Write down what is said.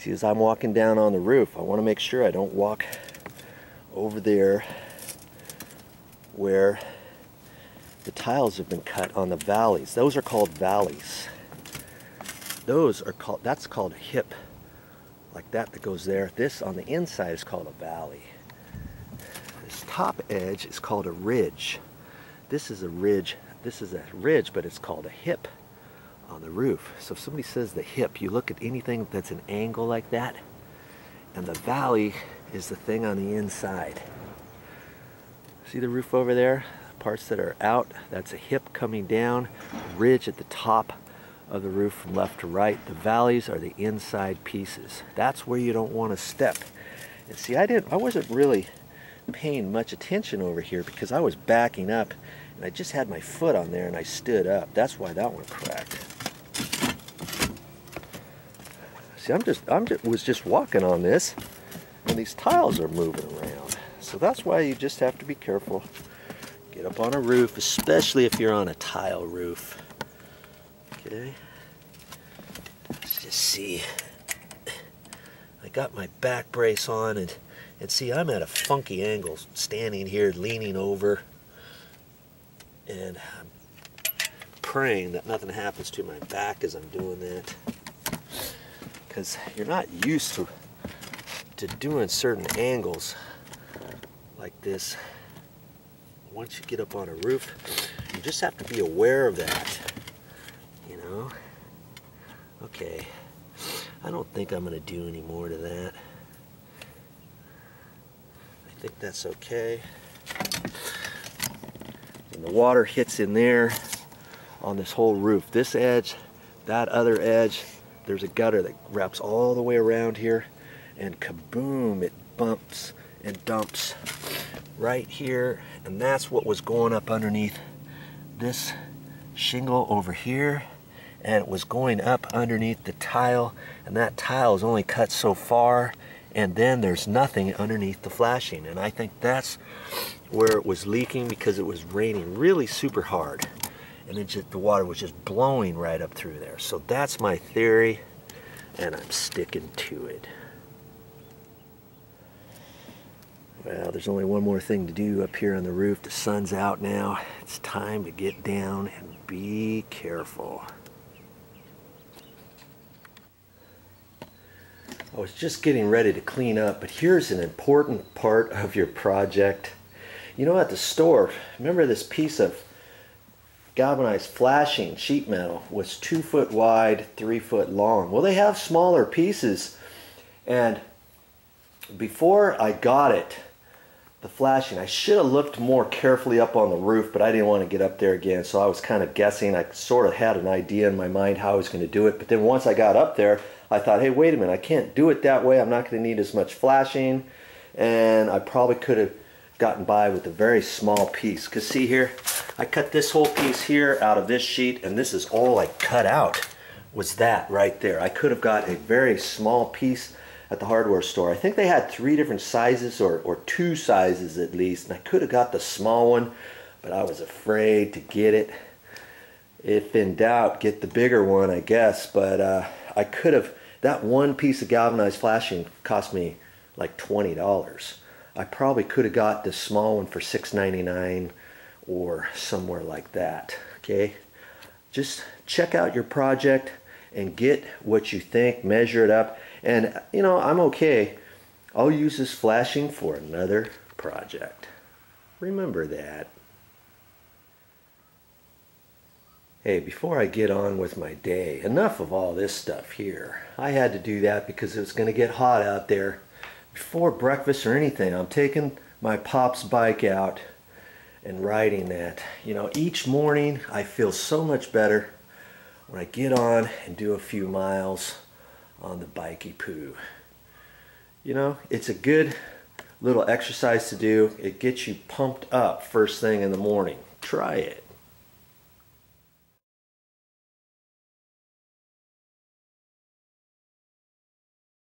See, as I'm walking down on the roof, I want to make sure I don't walk over there where the tiles have been cut on the valleys. Those are called valleys. That's called a hip. Like that goes there. This on the inside is called a valley. This top edge is called a ridge. This is a ridge. This is a ridge, but it's called a hip on the roof. So if somebody says the hip, you look at anything that's an angle like that, and the valley is the thing on the inside. See the roof over there? Parts that are out, that's a hip coming down, ridge at the top of the roof from left to right. The valleys are the inside pieces. That's where you don't want to step. And see, I wasn't really paying much attention over here because I was backing up and I just had my foot on there and I stood up. That's why that one cracked. See, was just walking on this and these tiles are moving around. So that's why you just have to be careful. Get up on a roof, especially if you're on a tile roof. Okay, let's just see. I got my back brace on and see, I'm at a funky angle standing here leaning over, and I'm praying that nothing happens to my back as I'm doing that, because you're not used to doing certain angles like this. Once you get up on a roof, you just have to be aware of that. You know? Okay. I don't think I'm going to do any more to that. I think that's okay. And the water hits in there on this whole roof. This edge, that other edge, there's a gutter that wraps all the way around here, and kaboom, it bumps and dumps right here, and that's what was going up underneath this shingle over here, and it was going up underneath the tile, and that tile is only cut so far, and then there's nothing underneath the flashing, and I think that's where it was leaking because it was raining really super hard, and the water was just blowing right up through there. So that's my theory, and I'm sticking to it. Well, there's only one more thing to do up here on the roof. The sun's out now. It's time to get down and be careful. I was just getting ready to clean up, but here's an important part of your project. You know, at the store, remember this piece of galvanized flashing sheet metal was 2 foot wide, 3 foot long. Well, they have smaller pieces, and before I got it, the flashing, I should have looked more carefully up on the roof, but I didn't want to get up there again, so I was kind of guessing. I sort of had an idea in my mind how I was going to do it, but then once I got up there, I thought, hey, wait a minute, I can't do it that way. I'm not going to need as much flashing, and I probably could have gotten by with a very small piece. Because see here, I cut this whole piece here out of this sheet, and this is all I cut out was that right there. I could have got a very small piece at the hardware store. I think they had 3 different sizes, or 2 sizes at least, and I could have got the small one, but I was afraid to get it. If in doubt, get the bigger one, I guess. But I could have, that one piece of galvanized flashing cost me like $20. I probably could have got the small one for $6.99 or somewhere like that. Okay, just check out your project and get what you think, measure it up. And, you know, I'm okay. I'll use this flashing for another project. Remember that. Hey, before I get on with my day, enough of all this stuff here. I had to do that because it was going to get hot out there. Before breakfast or anything, I'm taking my Pop's bike out and riding that. You know, each morning I feel so much better when I get on and do a few miles on the bikey poo. You know, it's a good little exercise to do. It gets you pumped up first thing in the morning. Try it.